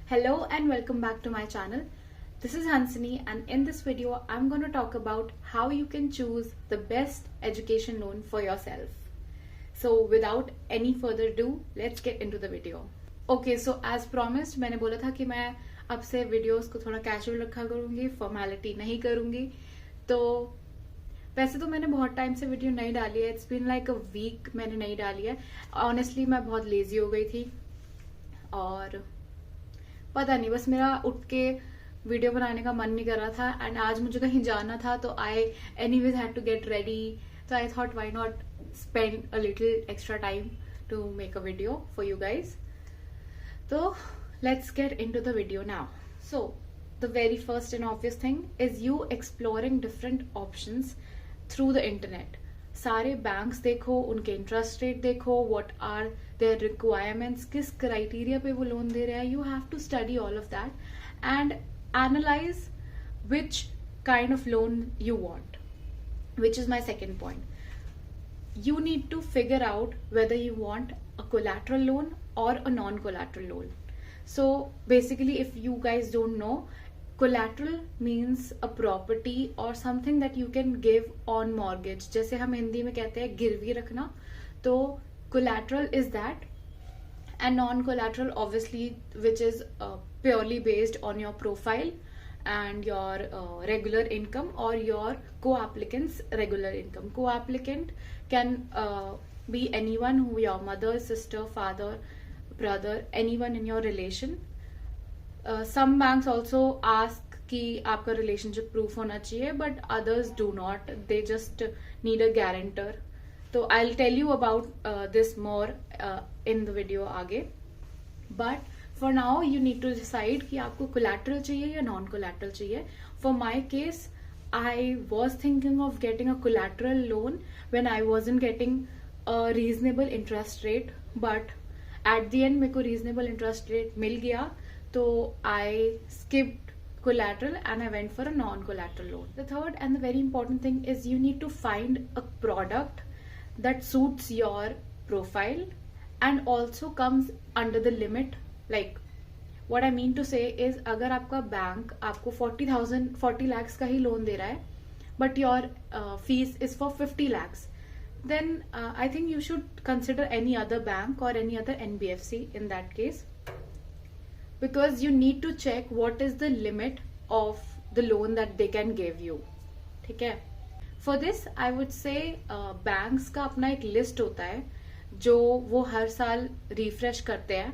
Hello and welcome back to my channel. This is Hansini, and in this video I'm going to talk about how you can choose the best education loan for yourself. So without any further ado, let's get into the video. Okay, so as promised मैंने बोला था कि मैं अब से videos को थोड़ा casual रखा करूंगी, फॉर्मेलिटी नहीं करूंगी. तो वैसे तो मैंने बहुत टाइम से वीडियो नहीं डाली है. It's been like a week मैंने नहीं डाली है. ऑनेस्टली मैं बहुत लेजी हो गई थी और पता नहीं, बस मेरा उठ के वीडियो बनाने का मन नहीं कर रहा था. एंड आज मुझे कहीं जाना था तो I anyways had to get ready. तो I thought why not spend a little extra time to make a video for you guys. तो let's get into the video now. So the very first and obvious thing is you exploring different options through the internet. सारे banks देखो, उनके interest rate देखो, what are their requirements, किस criteria पे वो loan दे रहे हैं. You have to study all of that and analyse which kind of loan you want, which is my second point. You need to figure out whether you want a collateral loan or a non-collateral loan. So basically, if you guys don't know, collateral means a property or something that you can give on mortgage. जैसे हम हिंदी में कहते हैं गिरवी रखना, तो collateral is that. And non-collateral obviously, which is purely based on your profile and your regular income or your co-applicant's regular income. Co-applicant can be anyone who your mother, sister, father, brother, anyone in your relation. Some banks also ask कि आपका relationship proof होना चाहिए, but others do not. They just need a guarantor. तो I'll tell you about this more in the video आगे. But for now you need to decide कि आपको collateral चाहिए या non-collateral चाहिए. For my case, I was thinking of getting a collateral loan when I wasn't getting a reasonable interest rate, but at the end मेरे को reasonable interest rate मिल गया, तो I skipped collateral and I went for a non-collateral loan. The third and the very important thing is you need to find a product that suits your profile and also comes under the limit. Like what I mean to say is, अगर आपका bank आपको 40 lakhs का ही loan दे रहा है, but your fees is for 50 lakhs, then I think you should consider any other bank or any other NBFC in that case, because you need to check what is the limit of the loan that they can give you. ठीक है. For this I would say banks का अपना एक list होता है जो वो हर साल refresh करते हैं,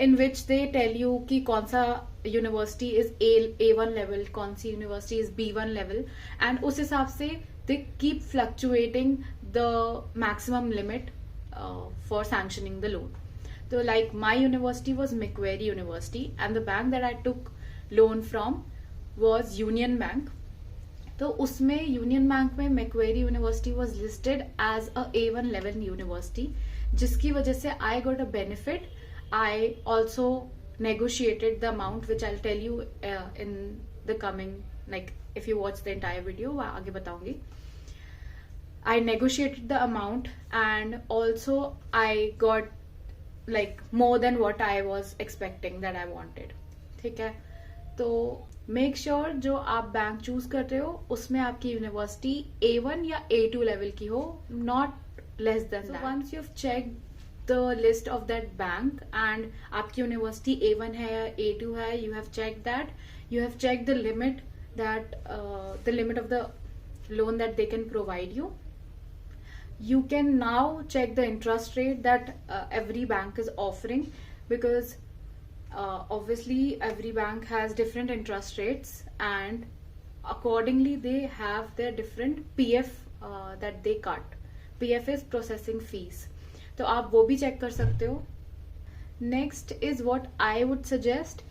in which they tell you कि कौन सा university is A1 level, कौन सी university is B1 level, and उस हिसाब से they keep fluctuating the maximum limit for sanctioning the loan. So like my university was Macquarie University and the bank that I took loan from was Union Bank. तो उसमें Union Bank में Macquarie University was listed as a A1 level university, जिसकी वजह से I got a benefit. I also negotiated the amount, which I'll tell you in the coming, like if you watch the entire video, वो आगे बताऊंगी. I negotiated the amount and also I got like more than what I was expecting that I wanted. ठीक है. तो make sure जो आप bank choose कर रहे हो उसमें आपकी यूनिवर्सिटी A1 या A2 लेवल की हो, not less than that. Once you've checked the list of that bank and आपकी यूनिवर्सिटी A1 है या A2 है, you have checked that, you have checked the limit that the limit of the loan that they can provide you. You can now check the interest rate that every bank is offering, because obviously every bank has different interest rates and accordingly they have their different PF that they cut. PF is processing fees. तो आप वो भी check कर सकते हो. Next is what I would suggest.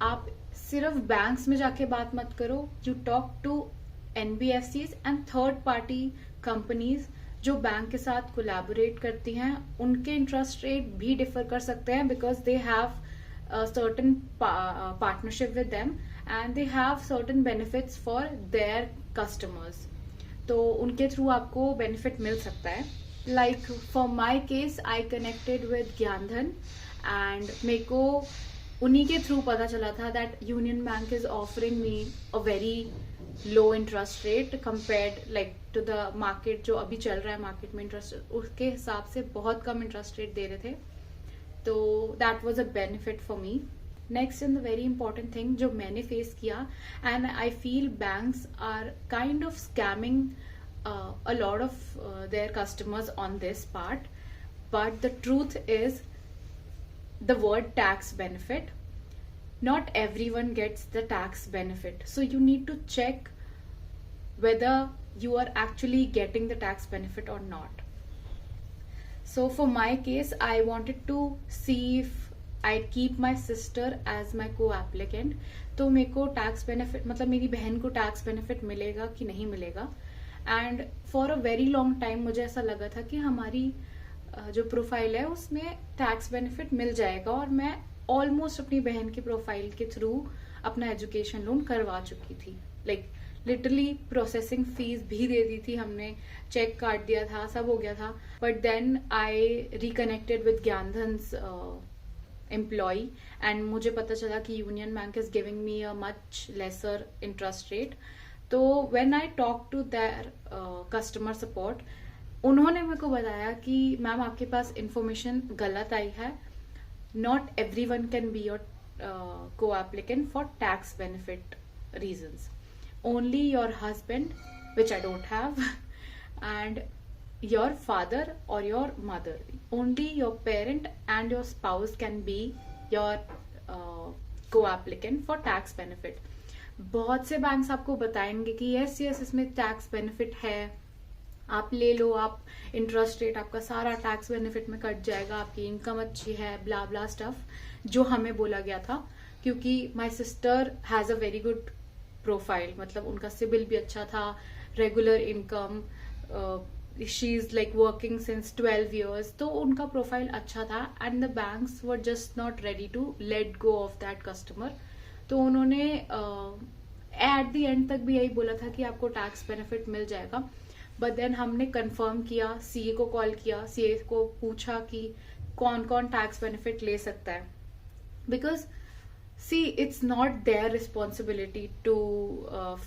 आप सिर्फ banks में जाके बात मत करो. You talk to NBFCs and third party companies जो बैंक के साथ कोलैबोरेट करती हैं. उनके इंटरेस्ट रेट भी डिफर कर सकते हैं, because they have certain partnership with them and they have certain benefits for their customers. तो उनके थ्रू आपको बेनिफिट मिल सकता है. Like for my case, I connected with Gyandhan and मेरे को उन्हीं के थ्रू पता चला था that Union Bank is offering me a very low interest rate compared like to the market. जो अभी चल रहा है मार्केट में इंटरेस्ट, उसके हिसाब से बहुत कम इंटरेस्ट रेट दे रहे थे. तो that was a benefit for me. Next in the very important thing जो मैंने फेस किया, and I feel banks are kind of scamming a lot of their customers on this part, but the truth is the word tax benefit. Not everyone gets the tax benefit, so you need to check whether you are actually getting the tax benefit or not. So for my case, I wanted to see if I'd keep my sister as my co-applicant. तो मेरे को tax benefit, मतलब मेरी बहन को tax benefit मिलेगा कि नहीं मिलेगा. And for a very long time मुझे ऐसा लगा था कि हमारी जो प्रोफाइल है उसमें टैक्स बेनिफिट मिल जाएगा, और मैं ऑलमोस्ट अपनी बहन की प्रोफाइल के थ्रू अपना एजुकेशन लोन करवा चुकी थी. लाइक लिटरली प्रोसेसिंग फीस भी दे दी थी हमने, चेक काट दिया था, सब हो गया था. But then I reconnected with ज्ञानधन्स एम्प्लॉय एंड मुझे पता चला कि Union Bank is giving me a much lesser interest rate. तो when I talk to their customer support, उन्होंने मेरे को बताया कि मैम आपके पास इंफॉर्मेशन गलत आई है. Not everyone can be your co applicant for tax benefit reasons. Only your husband, which I don't have, and your father or your mother. Only your parent and your spouse can be your co-applicant for tax benefit. बहुत से banks आपको बताएंगे कि yes इसमें tax benefit है, आप ले लो, आप इंटरेस्ट रेट आपका सारा टैक्स बेनिफिट में कट जाएगा, आपकी इनकम अच्छी है, ब्ला ब्ला स्टफ जो हमें बोला गया था. क्योंकि my sister has a very good profile, मतलब उनका सिबिल भी अच्छा था, regular income, she is like working since 12 years, तो उनका प्रोफाइल अच्छा था. And the banks were just not ready to let go of that customer. तो उन्होंने एट द एंड तक भी यही बोला था कि आपको टैक्स बेनिफिट मिल जाएगा. बट देन हमने कंफर्म किया, सीए को कॉल किया, सीए को पूछा कि कौन कौन टैक्स बेनिफिट ले सकता है. Because see it's not their responsibility to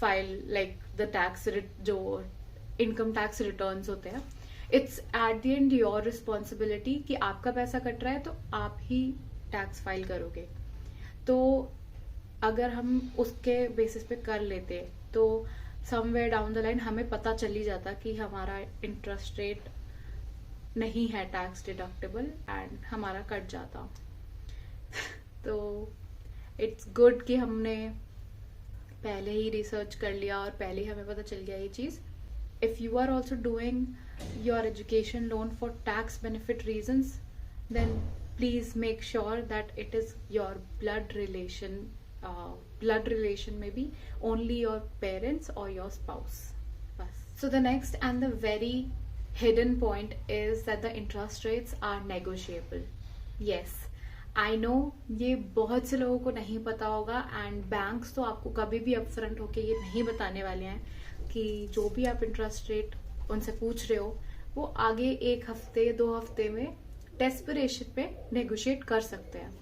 file like the tax, जो इनकम टैक्स रिटर्न्स होते हैं. It's at the end your responsibility कि आपका पैसा कट रहा है तो आप ही टैक्स फाइल करोगे. तो अगर हम उसके बेसिस पे कर लेते तो समवेयर डाउन द लाइन हमें पता चल ही जाता कि हमारा इंटरेस्ट रेट नहीं है टैक्स डिडक्टेबल एंड हमारा कट जाता. तो इट्स गुड कि हमने पहले ही रिसर्च कर लिया और पहले ही हमें पता चल गया ये चीज. If you are also doing your education loan for tax benefit reasons, then please make sure that it is your blood relation. Blood relation may be only your parents or your spouse. So the next and the very hidden point is that the interest rates are negotiable. Yes, I know ये बहुत से लोगों को नहीं पता होगा, and banks तो आपको कभी भी upfront होके ये नहीं बताने वाले हैं कि जो भी आप इंटरेस्ट रेट उनसे पूछ रहे हो वो आगे 1 हफ्ते 2 हफ्ते में डेस्परेशन पे नेगोशिएट कर सकते हैं.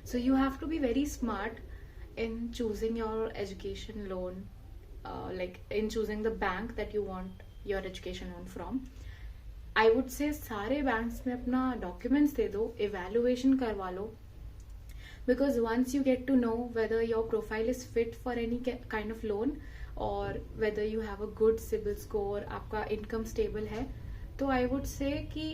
So you have to be very smart in choosing your education loan, like in choosing the bank that you want your education loan from. I would say सारे बैंक्स में अपना डॉक्यूमेंट्स दे दो, evaluation करवा लो, because once you get to know whether your profile is fit for any kind of loan और whether you have a good CIBIL score, आपका income stable है, तो आई वुड से कि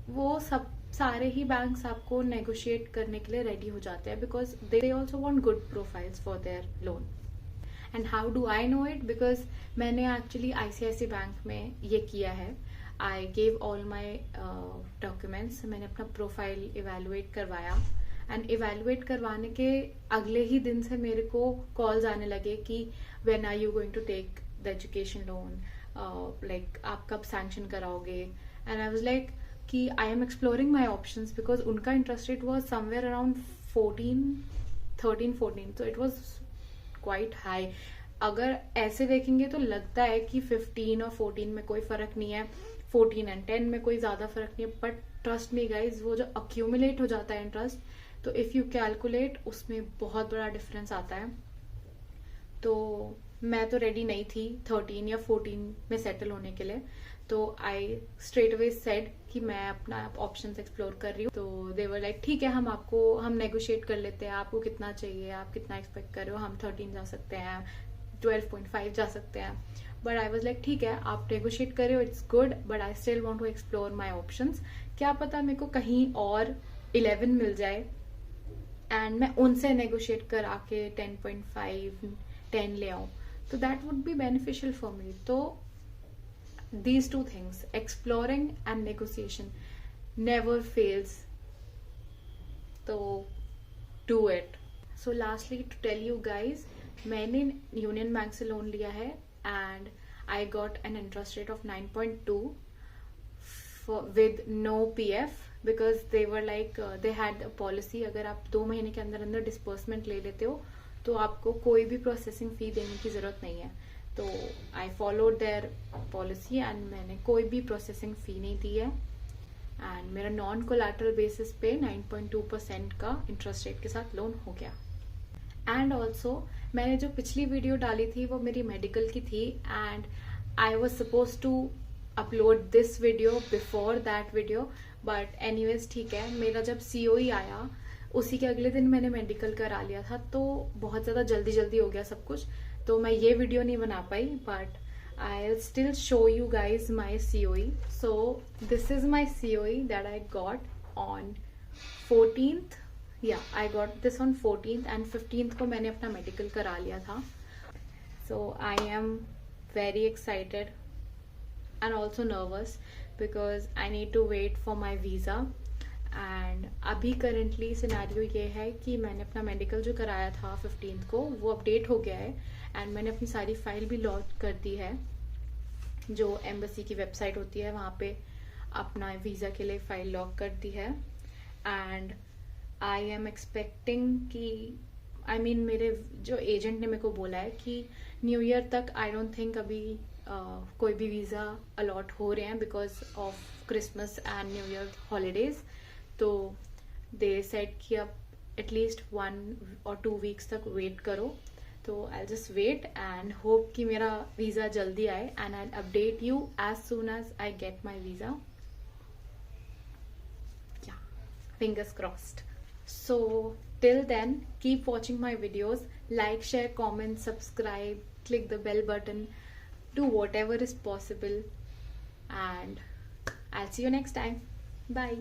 वो सब सारे ही बैंक्स आपको नेगोशिएट करने के लिए रेडी हो जाते हैं, because they also want good profiles for their loan. And how do I know it? Because मैंने एक्चुअली ICICI बैंक में ये किया है. I gave all my documents, मैंने अपना प्रोफाइल इवेलुएट करवाया, एंड इवेलुएट करवाने के अगले ही दिन से मेरे को कॉल्स आने लगे कि when are you going to take the education loan, like आप कब सैंक्शन कराओगे. and I was like कि I am exploring my options because उनका interest rate was somewhere around 13-14, so it was quite high. अगर ऐसे देखेंगे तो लगता है कि 15 और 14 में कोई फर्क नहीं है, 14 and 10 में कोई ज्यादा फर्क नहीं है, बट ट्रस्ट मी गाइज, वो जो अक्यूमुलेट हो जाता है इंटरेस्ट, तो इफ यू कैलकुलेट उसमें बहुत बड़ा डिफरेंस आता है. तो मैं तो रेडी नहीं थी 13 या 14 में सेटल होने के लिए. तो आई स्ट्रेट अवे सेड कि मैं अपना ऑप्शंस एक्सप्लोर कर रही हूँ. तो दे वर लाइक ठीक है, हम नेगोशिएट कर लेते हैं, आपको कितना चाहिए, आप कितना एक्सपेक्ट कर रहे हो, हम 13 जा सकते हैं, 12.5 जा सकते हैं. बट आई वॉज लाइक ठीक है, आप नेगोशिएट कर रहे हो, it's good, but I still want to explore my options. क्या पता मेरे को कहीं और 11 मिल जाए एंड मैं उनसे नेगोशिएट करा के 10.5 10 ले आऊं, तो that would be beneficial for me. तो these two things, exploring and negotiation, never fails. So do it. So lastly to tell you guys, मैंने यूनियन बैंक से लोन लिया है and I got an interest rate of 9.2 with no PF because they were like they had a policy, अगर आप 2 महीने के अंदर अंदर डिस्पर्समेंट ले लेते हो तो आपको कोई भी प्रोसेसिंग फी देने की जरूरत नहीं है. तो I followed their policy and मैंने कोई भी प्रोसेसिंग फी नहीं दी है एंड मेरा नॉन कोलैटरल बेसिस पे 9.2% का इंटरेस्ट रेट के साथ लोन हो गया. एंड ऑल्सो मैंने जो पिछली वीडियो डाली थी वो मेरी मेडिकल की थी and I was suppose to upload this video before that video, but anyways ठीक है. मेरा जब COE आया उसी के अगले दिन मैंने मेडिकल करा लिया था, तो बहुत ज्यादा जल्दी हो गया सब कुछ, तो मैं ये वीडियो नहीं बना पाई. But I will still show you guys my COE. So this is my COE that I got on 14th. Yeah I got this on 14th and 15th को मैंने अपना मेडिकल करा लिया था. So I am very excited and also nervous because I need to wait for my visa. And अभी currently scenario ये है कि मैंने अपना मेडिकल जो कराया था 15th को वो अपडेट हो गया है एंड मैंने अपनी सारी फाइल भी लॉक कर दी है. जो एम्बेसी की वेबसाइट होती है वहाँ पे अपना वीज़ा के लिए फाइल लॉक कर दी है. एंड आई एम एक्सपेक्टिंग कि मेरे जो एजेंट ने मेरे को बोला है कि न्यू ईयर तक आई डोंट थिंक अभी कोई भी वीज़ा अलॉट हो रहे हैं because of Christmas and new year holidays. तो दे सेड कि अब एटलीस्ट 1 or 2 वीक्स तक वेट करो. तो I just wait and hope कि मेरा वीज़ा जल्दी आए and I update you as soon as I get my visa. Yeah fingers crossed. So till then, keep watching my videos, like, share, comment, subscribe, click the bell button, do whatever is possible, and I'll see you next time. Bye.